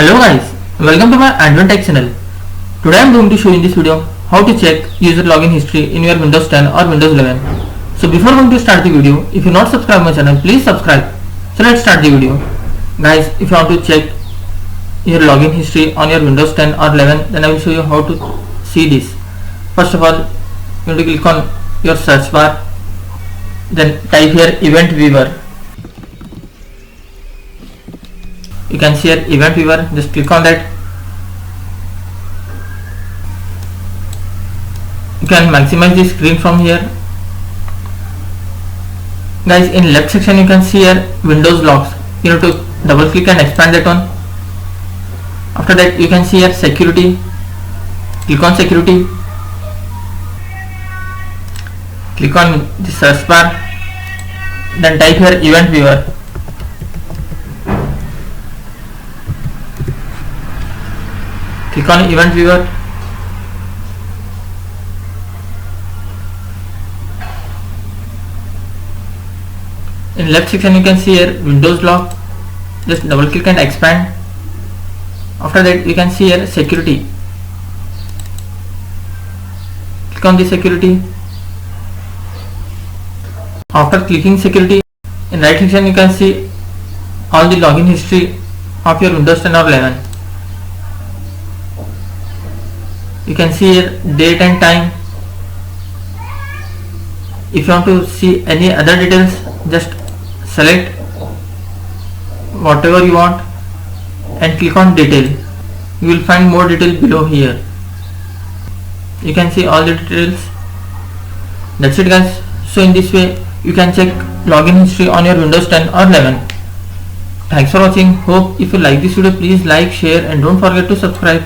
Hello guys, welcome to my AndWin Tech channel. Today I am going to show you in this video how to check user login history in your Windows 10 or Windows 11. So before going to start the video, if you not subscribe my channel, please subscribe. So let's start the video. Guys, if you want to check your login history on your Windows 10 or 11, then I will show you how to see this. First of all, you need to click on your search bar, then type here event viewer. You can see here event viewer, just click on that. You can maximize the screen from here. Guys, in left section you can see here Windows logs. You need to double click and expand that one. After that you can see here security. Click on security. Click on the search bar. Then type here event viewer. Click on event viewer. In left section you can see here Windows log. Just double click and expand. After that you can see here security. Click on the security. After clicking security, in right section you can see all the login history of your Windows 10 or 11. You can see here date and time. If you want to see any other details, just select whatever you want and click on detail. You will find more detail below here. You can see all the details. That's it guys. So in this way you can check login history on your Windows 10 or 11. Thanks for watching. Hope if you like this video, please like, share and don't forget to subscribe.